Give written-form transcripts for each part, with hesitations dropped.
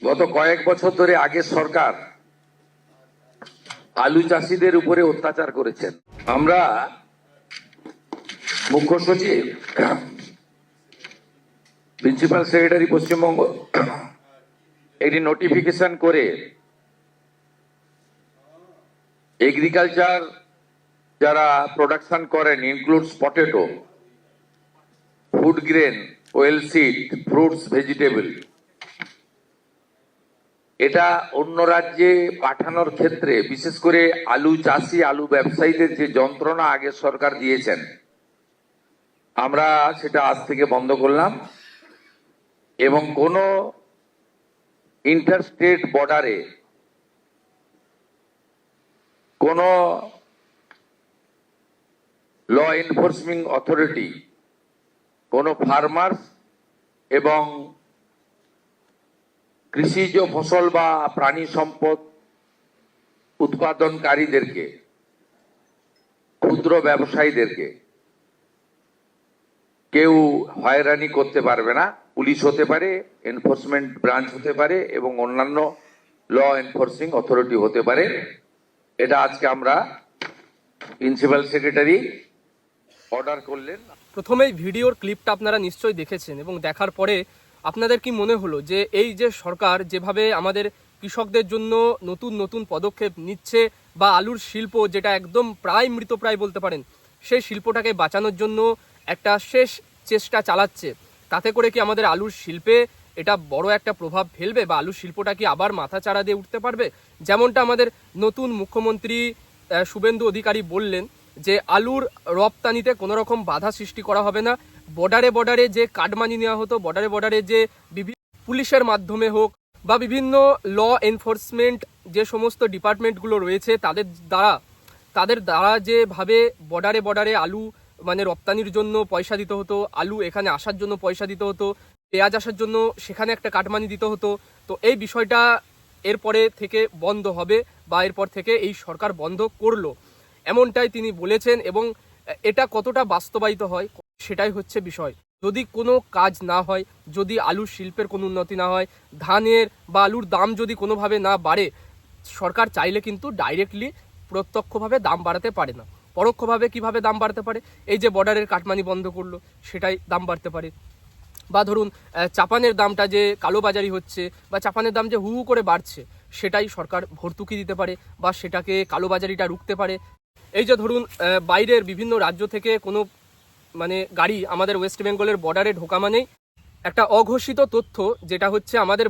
গত কয়েক বছর ধরে আগের সরকার আলু চাষীদের উপরে অত্যাচার করেছেন। আমরা মুখ্য সচিব, প্রিন্সিপাল সেক্রেটারি পশ্চিমবঙ্গ একটি নোটিফিকেশন করে এগ্রিকালচার যারা প্রোডাকশন করেন, includes potato, food grain, well seed, fruits, vegetable, এটা অন্য রাজ্যে পাঠানোর ক্ষেত্রে বিশেষ করে আলু চাষি, আলু ব্যবসায়ীদের যে যন্ত্রণা আগে সরকার দিয়েছেন, আমরা সেটা আজ থেকে বন্ধ করলাম এবং কোনো ইন্টারস্টেট বর্ডারে কোনো ল এনফোর্সিং অথরিটি কোনো ফার্মার্স এবং কৃষিজ ফসল বা প্রাণী সম্পদ উৎপাদনকারীদেরকে, ক্ষুদ্র ব্যবসায়ীদেরকে কেউ হয়রানি করতে পারবে না। পুলিশ হতে পারে, এনফোর্সমেন্ট ব্রাঞ্চ হতে পারে এবং অন্যান্য ল এনফোর্সিং অথরিটি হতে পারে। এটা আজকে আমরা প্রিন্সিপাল সেক্রেটারি অর্ডার করলেন। প্রথমেই ভিডিওর ক্লিপটা আপনারা নিশ্চয়ই দেখেছেন এবং দেখার পরে আপনাদের কি মনে হলো যে এই যে সরকার যেভাবে আমাদের কৃষকদের জন্য নতুন নতুন পদক্ষেপ নিচ্ছে বা আলুর শিল্প যেটা একদম প্রায় মৃতপ্রায় বলতে পারেন, সেই শিল্পটাকে বাঁচানোর জন্য একটা শেষ চেষ্টা চালাচ্ছে, তাতে করে কি আমাদের আলুর শিল্পে এটা বড় একটা প্রভাব ফেলবে বা আলুর শিল্পটা কি আবার মাথাচাড়া দিয়ে উঠতে পারবে? যেমনটা আমাদের নতুন মুখ্যমন্ত্রী শুভেন্দু অধিকারী বললেন যে আলুর রপ্তানিতে কোনো রকম বাধা সৃষ্টি করা হবে না। বর্ডারে বর্ডারে যে কাটমানি নেওয়া হতো, বর্ডারে বর্ডারে যে বিভিন্ন পুলিশের মাধ্যমে হোক বা বিভিন্ন ল এনফোর্সমেন্ট যে সমস্ত ডিপার্টমেন্টগুলো রয়েছে তাদের দ্বারা যেভাবে বর্ডারে বর্ডারে আলু মানে রপ্তানির জন্য পয়সা দিতে হতো, আলু এখানে আসার জন্য পয়সা দিতে হতো, পেঁয়াজ আসার জন্য সেখানে একটা কাটমানি দিতে হতো, তো এই বিষয়টা এরপরে থেকে বন্ধ হবে বা এরপর থেকে এই সরকার বন্ধ করলো, এমনটাই তিনি বলেছেন। এবং এটা কতটা বাস্তবায়িত হয় সেটাই হচ্ছে বিষয়। যদি কোনো কাজ না হয়, যদি আলুর শিল্পের কোনো উন্নতি না হয়, ধানের বা আলুর দাম যদি কোনোভাবে না বাড়ে, সরকার চাইলে কিন্তু ডাইরেক্টলি প্রত্যক্ষভাবে দাম বাড়াতে পারে না। পরোক্ষভাবে কিভাবে দাম বাড়তে পারে? এই যে বর্ডারের কাটমানি বন্ধ করলো, সেটাই দাম বাড়তে পারে। বা ধরুন চাপানের দামটা যে কালোবাজারি হচ্ছে বা চাপানের দাম যে হু হু করে বাড়ছে, সেটাই সরকার ভর্তুকি দিতে পারে বা সেটাকে কালোবাজারিটা রুখতে পারে। এই যে ধরুন বাইরের বিভিন্ন রাজ্য থেকে কোনো মানে গাড়ি আমাদের ওয়েস্ট বেঙ্গলের বর্ডারে ঢোকা মানেই একটা অঘোষিত তথ্য, যেটা হচ্ছে আমাদের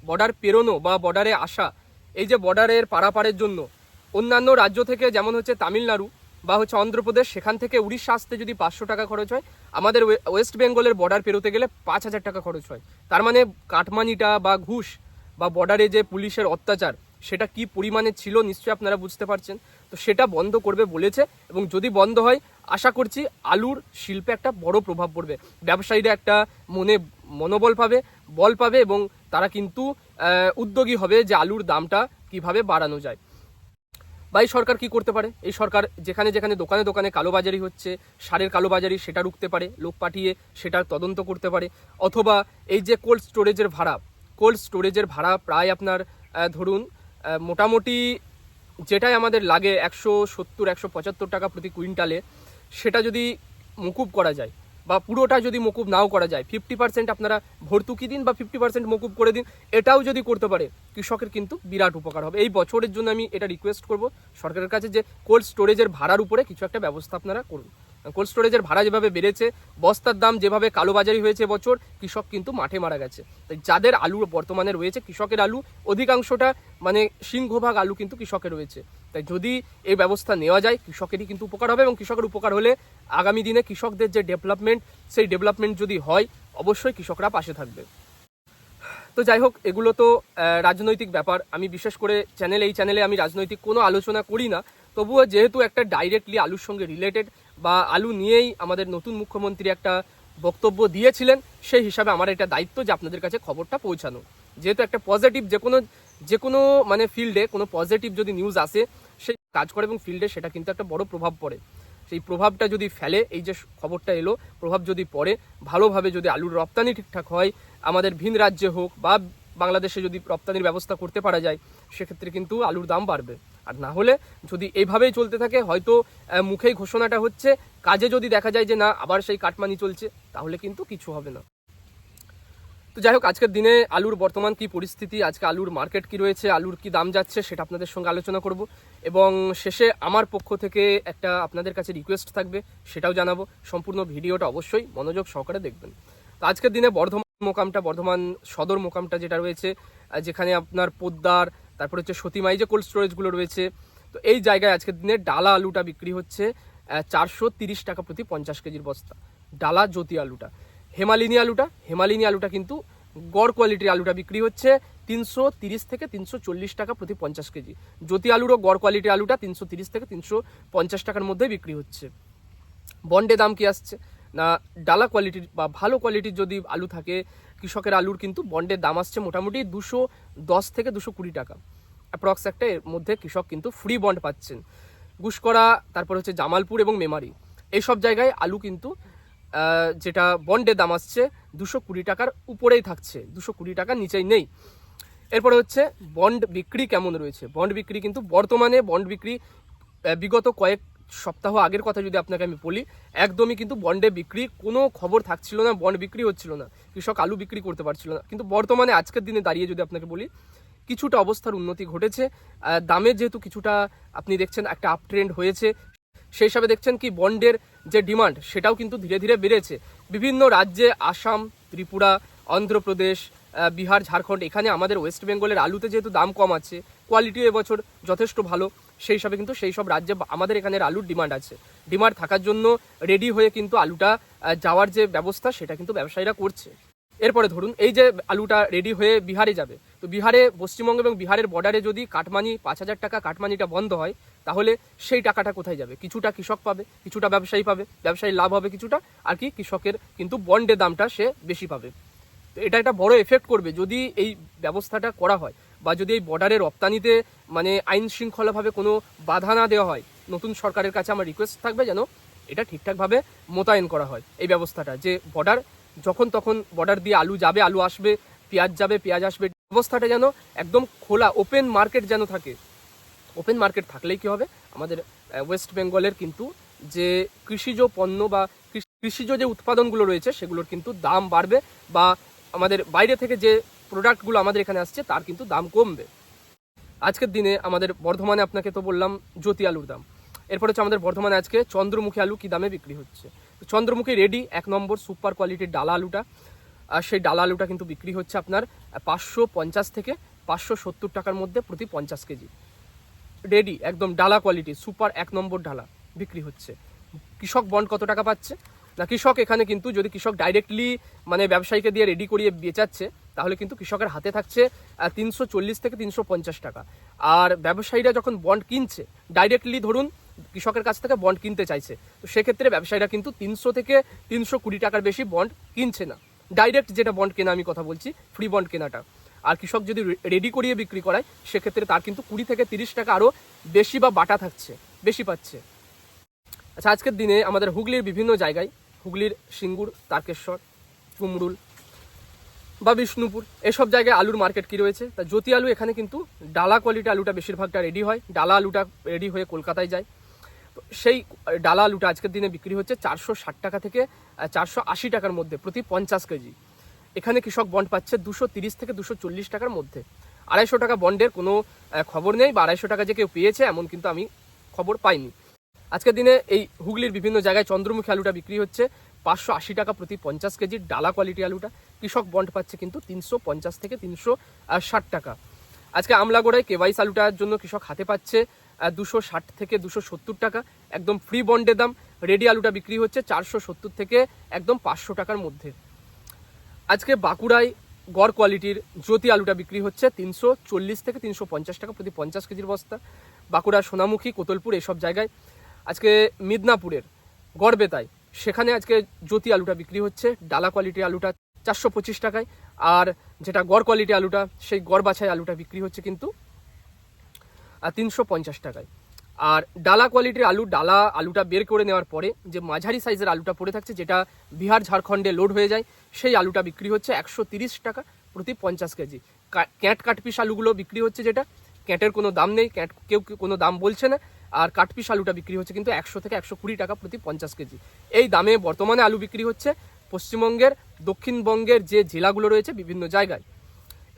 বর্ডার পেরোনো বা বর্ডারে আসা, এই যে বর্ডারের পারাপারের জন্য অন্যান্য রাজ্য থেকে যেমন হচ্ছে তামিলনাড়ু বা হচ্ছে অন্ধ্রপ্রদেশ, সেখান থেকে উড়িষ্যা আসতে যদি 500 টাকা খরচ হয়, আমাদের ওয়েস্ট বেঙ্গলের বর্ডার পেরোতে গেলে 5,000 টাকা খরচ হয়। তার মানে কাটমানিটা বা ঘুষ বা বর্ডারে যে পুলিশের অত্যাচার সেটা কি পরিমাণে ছিল নিশ্চয়ই আপনারা বুঝতে পারছেন। তো সেটা বন্ধ করবে বলেছে এবং যদি বন্ধ হয় আশা করছি আলুর শিল্পে একটা বড় প্রভাব পড়বে। ব্যবসায়ীরা একটা মনোবল পাবে, বল পাবে এবং তারা কিন্তু উদ্যোগী হবে যে আলুর দামটা কিভাবে বাড়ানো যায়। বা এই সরকার কি করতে পারে? এই সরকার যেখানে যেখানে দোকানে দোকানে কালোবাজারি হচ্ছে, সারের কালোবাজারি, সেটা রুখতে পারে, লোক পাঠিয়ে সেটার তদন্ত করতে পারে। অথবা এই যে কোল্ড স্টোরেজের ভাড়া প্রায় আপনার ধরুন মোটামুটি যেটাই আমাদের লাগে 170-175 টাকা প্রতি কুইন্টালে, সেটা যদি মকুব করা যায় বা পুরোটা যদি মকুব নাও করা যায়, 50% আপনারা ভর্তুকি দিন বা 50% মকুব করে দিন, এটাও যদি করতে পারে কৃষকের কিন্তু বিরাট উপকার হবে। এই বছরের জন্য আমি এটা রিকোয়েস্ট করব সরকারের কাছে যে কোল্ড স্টোরেজের ভাড়ার উপরে কিছু একটা ব্যবস্থা আপনারা করুন। কোল্ড স্টোরেজের ভাড়া যেভাবে বেড়েছে, বস্তার দাম যেভাবে কালোবাজারি হয়েছে বছর, কৃষক কিন্তু মাঠে মারা গেছে। তাই যাদের আলু বর্তমানে রয়েছে, কৃষকের আলু অধিকাংশটা মানে সিংহভাগ আলু কিন্তু কৃষকের রয়েছে। তাই যদি এই ব্যবস্থা নেওয়া যায় কৃষকেরই কিন্তু উপকার হবে এবং কৃষকের উপকার হলে আগামী দিনে কৃষকদের যে ডেভেলপমেন্ট, সেই ডেভেলপমেন্ট যদি হয় অবশ্যই কৃষকরা পাশে থাকবে। তো যাই হোক, এগুলো তো রাজনৈতিক ব্যাপার। আমি বিশেষ করে এই চ্যানেলে আমি রাজনৈতিক কোনো আলোচনা করি না, তবুও যেহেতু একটা ডাইরেক্টলি আলুর সঙ্গে রিলেটেড বা আলু নিয়েই আমাদের নতুন মুখ্যমন্ত্রী একটা বক্তব্য দিয়েছিলেন, সেই হিসাবে আমার এটা দায়িত্ব যে আপনাদের কাছে খবরটা পৌঁছানো। যেহেতু একটা পজিটিভ যে কোনো মানে ফিল্ডে কোনো পজিটিভ যদি নিউজ আসে, সেই কাজ করে এবং ফিল্ডে সেটা কিন্তু একটা বড় প্রভাব পড়ে। সেই প্রভাবটা যদি ফেলে, এই যে খবরটা এলো, প্রভাব যদি পড়ে ভালোভাবে, যদি আলুর রপ্তানি ঠিকঠাক হয়, আমাদের ভিন রাজ্যে হোক বা বাংলাদেশে যদি রপ্তানির ব্যবস্থা করতে পারা যায়, সেক্ষেত্রে কিন্তু আলুর দাম বাড়বে। আর না হলে যদি এইভাবেই চলতে থাকে, হয়তো মুখেই ঘোষণাটা হচ্ছে, কাজে যদি দেখা যায় যে না আবার সেই কাটমানি চলছে, তাহলে কিন্তু কিছু হবে না। তো যাই হোক, আজকের দিনে আলুর বর্তমান কি পরিস্থিতি, আজকে আলুর মার্কেট কি রয়েছে, আলুর কি দাম যাচ্ছে, সেটা আপনাদের সঙ্গে আলোচনা করব। এবং শেষে আমার পক্ষ থেকে একটা আপনাদের কাছে রিকোয়েস্ট থাকবে, সেটাও জানাবো। সম্পূর্ণ ভিডিওটা অবশ্যই মনোযোগ সহকারে দেখবেন। তো আজকের দিনে বর্ধমান সদর মোকামটা যেটা রয়েছে, যেখানে আপনার পোদ্দার, তারপর হচ্ছে সতীমাই যে কোল্ড স্টোরেজগুলো রয়েছে, তো এই জায়গায় আজকের দিনে ডালা আলুটা বিক্রি হচ্ছে 430 টাকা প্রতি 50 কেজির বস্তা। ডালা জ্যোতি আলুটা। হেমালিনী আলুটা কিন্তু গড় কোয়ালিটির আলুটা বিক্রি হচ্ছে 330 থেকে 340 টাকা প্রতি 50 কেজি। জ্যোতি আলুরও গড় কোয়ালিটির আলুটা 330 থেকে 350 টাকার মধ্যে বিক্রি হচ্ছে। বন্ডে দাম কি আসছে না, ডালা কোয়ালিটির বা ভালো কোয়ালিটির যদি আলু থাকে, কৃষকের আলুর কিন্তু বন্ডের দাম আসছে মোটামুটি 210 থেকে 220 টাকা অ্যাপ্রক্স। একটা এর মধ্যে কৃষক কিন্তু ফ্রি বন্ড পাচ্ছেন। গুসকরা, তারপর হচ্ছে জামালপুর এবং মেমারি, এইসব জায়গায় আলু কিন্তু যেটা বন্ডের দাম আসছে 220 টাকার উপরেই থাকছে, 220 টাকার নিচেই নেই। এরপরে হচ্ছে বন্ড বিক্রি কেমন রয়েছে। বন্ড বিক্রি কিন্তু বর্তমানে বন্ড বিক্রি বিগত কয়েক সপ্তাহ আগের কথা যদি আপনাকে আমি বলি, একদমই কিন্তু বন্ডে বিক্রি কোনো খবর থাকছিল না, বন্ড বিক্রি হচ্ছিল না, কৃষক আলু বিক্রি করতে পারছিল না। কিন্তু বর্তমানে আজকের দিনে দাঁড়িয়ে যদি আপনাকে বলি, কিছুটা অবস্থার উন্নতি ঘটেছে। দামে যেহেতু কিছুটা আপনি দেখছেন একটা আপ ট্রেন্ড হয়েছে, সেই হিসাবে দেখছেন কি বন্ডের যে ডিমান্ড সেটাও কিন্তু ধীরে ধীরে বেড়েছে। বিভিন্ন রাজ্যে, আসাম, ত্রিপুরা, অন্ধ্রপ্রদেশ, বিহার, ঝাড়খণ্ড, এখানে আমাদের ওয়েস্ট বেঙ্গলের আলুতে যেহেতু দাম কম আছে, কোয়ালিটিও এবছর যথেষ্ট ভালো, সেই হিসাবে কিন্তু সেই সব রাজ্যে আমাদের এখানের আলুর ডিমান্ড আছে। ডিমান্ড থাকার জন্য রেডি হয়ে কিন্তু আলুটা যাওয়ার যে ব্যবস্থা সেটা কিন্তু ব্যবসায়ীরা করছে। এরপরে ধরুন এই যে আলুটা রেডি হয়ে বিহারে যাবে, তো বিহারে, পশ্চিমবঙ্গ এবং বিহারের বর্ডারে যদি কাটমানি 5,000 টাকা কাটমানিটা বন্ধ হয়, তাহলে সেই টাকাটা কোথায় যাবে? কিছুটা কৃষক পাবে, কিছুটা ব্যবসায়ী পাবে, ব্যবসায়ীর লাভ হবে কিছুটা, আর কি কৃষকের কিন্তু বন্ডের দামটা সে বেশি পাবে। তো এটা একটা বড় এফেক্ট করবে যদি এই ব্যবস্থাটা করা হয়, বা যদি এই বর্ডারে রপ্তানিতে মানে আইন শৃঙ্খলাভাবে কোনো বাধা না দেওয়া হয়। নতুন সরকারের কাছে আমার রিকোয়েস্ট থাকবে যেন এটা ঠিকঠাকভাবে মোতায়েন করা হয়, এই ব্যবস্থাটা, যে বর্ডার যখন তখন বর্ডার দিয়ে আলু যাবে, আলু আসবে, পেঁয়াজ যাবে, পেঁয়াজ আসবে, ব্যবস্থাটা যেন একদম খোলা, ওপেন মার্কেট যেন থাকে। ওপেন মার্কেট থাকলেই কি হবে, আমাদের ওয়েস্ট বেঙ্গলের কিন্তু যে কৃষিজ পণ্য বা কৃষিজ যে উৎপাদনগুলো রয়েছে সেগুলোর কিন্তু দাম বাড়বে, বা আমাদের বাইরে থেকে যে প্রোডাক্টগুলো আমাদের এখানে আসছে তার কিন্তু দাম কমবে। আজকের দিনে আমাদের বর্ধমানে আপনাকে তো বললাম জ্যোতি আলুর দাম। এরপর হচ্ছে আমাদের বর্ধমানে আজকে চন্দ্রমুখী আলু কি দামে বিক্রি হচ্ছে। তো চন্দ্রমুখী রেডি 1 নম্বর সুপার কোয়ালিটির ডালা আলুটা, আর সেই ডালা আলুটা কিন্তু বিক্রি হচ্ছে আপনার 550 থেকে 570 টাকার মধ্যে প্রতি 50 কেজি। রেডি একদম ডালা কোয়ালিটি সুপার 1 নম্বর ডালা বিক্রি হচ্ছে। কৃষক বন্ড কত টাকা পাচ্ছে না, কৃষক এখানে কিন্তু যদি কৃষক ডাইরেক্টলি মানে ব্যবসায়ীকে দিয়ে রেডি করিয়ে বেচাচ্ছে, তাহলে কিন্তু কৃষকের হাতে থাকছে 340 থেকে 350 টাকা। আর ব্যবসায়ীরা যখন বন্ড কিনছে ডাইরেক্টলি, ধরুন কৃষকের কাছ থেকে বন্ড কিনতে চাইছে, তো সেক্ষেত্রে ব্যবসায়ীরা কিন্তু 300 থেকে 320 টাকার বেশি বন্ড কিনছে না। ডাইরেক্ট যেটা বন্ড কেনা আমি কথা বলছি, ফ্রি বন্ড কেনাটা। আর কৃষক যদি রেডি করিয়ে বিক্রি করায়, সেক্ষেত্রে তার কিন্তু 20 থেকে 30 টাকা আরও বেশি বা বাটা থাকছে, বেশি পাচ্ছে। আচ্ছা, আজকের দিনে আমাদের হুগলির বিভিন্ন জায়গায়, হুগলির সিঙ্গুর, তারকেশ্বর, কুমরুল বা বিষ্ণুপুর, এসব জায়গায় আলুর মার্কেট কি রয়েছে। তা জ্যোতি আলু এখানে কিন্তু ডালা কোয়ালিটি আলুটা বেশিরভাগটা রেডি হয়, ডালা আলুটা রেডি হয়ে কলকাতায় যায়। তো সেই ডালা আলুটা আজকের দিনে বিক্রি হচ্ছে 460 টাকা থেকে 480 টাকার মধ্যে প্রতি 50 কেজি। এখানে কৃষক বন্ড পাচ্ছে 230 থেকে 240 টাকার মধ্যে। 250 টাকা বন্ডের কোনো খবর নেই, বা 250 টাকা যে কেউ পেয়েছে এমন কিন্তু আমি খবর পাইনি। আজকের দিনে এই হুগলির বিভিন্ন জায়গায় চন্দ্রমুখী আলুটা বিক্রি হচ্ছে 580 টাকা প্রতি 50 কেজির ডালা কোয়ালিটি আলুটা। কৃষক বন্ড পাচ্ছে কিন্তু 350 থেকে 360 টাকা। আজকে আমলাগোড়ায় কেওয়াইস আলুটার জন্য কৃষক হাতে পাচ্ছে 260 থেকে 270 টাকা, একদম ফ্রি বন্ডের দাম। রেডি আলুটা বিক্রি হচ্ছে 470 থেকে একদম 500 টাকার মধ্যে। আজকে বাঁকুড়ায় গড় কোয়ালিটির জ্যোতি আলুটা বিক্রি হচ্ছে 340 থেকে 350 টাকা প্রতি 50 কেজির বস্তা। বাঁকুড়া, সোনামুখী, কোতলপুর, এসব জায়গায়। আজকে মিদনাপুরের গড়বেতায়, সেখানে আজকে জ্যোতি আলুটা বিক্রি হচ্ছে ডালা কোয়ালিটির আলুটা 425 টাকায়, আর যেটা গড় কোয়ালিটি আলুটা সেই গড় বাছাই আলুটা বিক্রি হচ্ছে কিন্তু 350 টাকায়। আর ডালা কোয়ালিটির আলুটা বের করে নেওয়ার পরে যে মাঝারি সাইজের আলুটা পড়ে থাকছে, যেটা বিহার ঝাড়খণ্ডে লোড হয়ে যায়, সেই আলুটা বিক্রি হচ্ছে 130 টাকা প্রতি 50 কেজি। ক্যাট কাটপিস আলুগুলো বিক্রি হচ্ছে, যেটা ক্যাটের কোনো দাম নেই, ক্যাট কেউ কোনো দাম বলছে না। আর কাটপিস আলুটা বিক্রি হচ্ছে কিন্তু 100 থেকে 120 টাকা প্রতি 50 কেজি। এই দামে বর্তমানে আলু বিক্রি হচ্ছে পশ্চিমবঙ্গের, দক্ষিণবঙ্গের যে জেলাগুলো রয়েছে বিভিন্ন জায়গায়।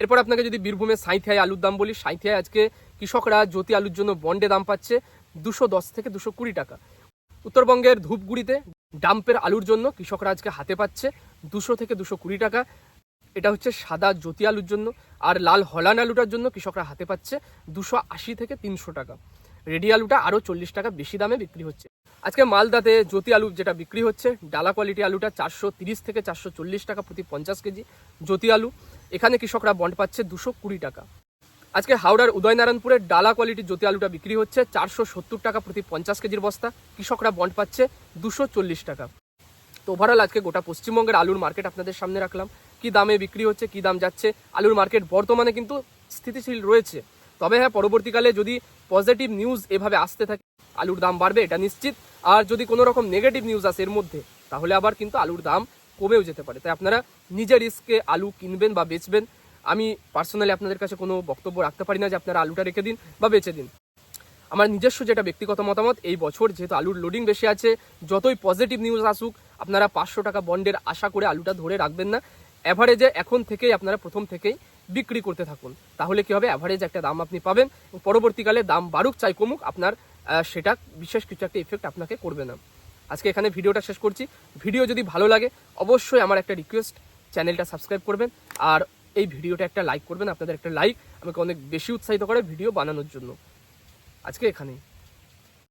এরপর আপনাকে যদি বীরভূমের সাঁইথিয়ায় আলুর দাম বলি, সাঁইথিয়ায় আজকে কৃষকরা জ্যোতি আলুর জন্য বন্ডে দাম পাচ্ছে 210 থেকে 220 টাকা। উত্তরবঙ্গের ধূপগুড়িতে ডাম্পের আলুর জন্য কৃষকরা আজকে হাতে পাচ্ছে 200 থেকে 220 টাকা। এটা হচ্ছে সাদা জ্যোতি আলুর জন্য। আর লাল হলান আলুটার জন্য কৃষকরা হাতে পাচ্ছে 280 থেকে 300 টাকা। রেডি আলুটা আরও 40 টাকা বেশি দামে বিক্রি হচ্ছে। আজকে মালদাতে জ্যোতি আলু যেটা বিক্রি হচ্ছে, ডালা কোয়ালিটি আলুটা 430 থেকে 440 টাকা প্রতি 50 কেজি জ্যোতি আলু। এখানে কৃষকরা বন্ড পাচ্ছে 220 টাকা। আজকে হাওড়ার উদয়নারায়ণপুরের ডালা কোয়ালিটির জ্যোতি আলুটা বিক্রি হচ্ছে 470 টাকা প্রতি 50 কেজির বস্তা, কৃষকরা বন্ড পাচ্ছে 240 টাকা। তো ওভারঅল আজকে গোটা পশ্চিমবঙ্গের আলুর মার্কেট আপনাদের সামনে রাখলাম, কি দামে বিক্রি হচ্ছে, কি দাম যাচ্ছে। আলুর মার্কেট বর্তমানে কিন্তু স্থিতিশীল রয়েছে, তবে হ্যাঁ পরবর্তীকালে যদি পজিটিভ নিউজ এভাবে আসতে থাকে আলুর দাম বাড়বে, এটা নিশ্চিত। আর যদি কোনো রকম নেগেটিভ নিউজ আসে এর মধ্যে, তাহলে আবার কিন্তু আলুর দাম কমেও যেতে পারে। তাই আপনারা নিজের রিস্কে আলু কিনবেন বা বেচবেন। আমি পার্সোনালি আপনাদের কাছে কোনো বক্তব্য রাখতে পারি না যে আপনারা আলুটা রেখে দিন বা বেচে দিন। আমার নিজস্ব যেটা ব্যক্তিগত মতামত, এই বছর যেহেতু আলুর লোডিং বেশি আছে, যতই পজিটিভ নিউজ আসুক আপনারা 500 টাকা বন্ডের আশা করে আলুটা ধরে রাখবেন না। অ্যাভারেজে এখন থেকেই আপনারা প্রথম থেকেই বিক্রি করতে থাকুন, তাহলে কি হবে, অ্যাভারেজ একটা দাম আপনি পাবেন। পরবর্তীকালে দাম বাড়ুক চাই কমুক, আপনার সেটা বিশেষ কিছু একটা ইফেক্ট আপনাকে করবে না। আজকে এখানে ভিডিওটা শেষ করছি। ভিডিও যদি ভালো লাগে অবশ্যই আমার একটা রিকোয়েস্ট, চ্যানেলটা সাবস্ক্রাইব করবেন আর এই ভিডিওটা একটা লাইক করবেন। আপনাদের একটা লাইক আমাকে অনেক বেশি উৎসাহিত করে ভিডিও বানানোর জন্য। আজকে এখানেই।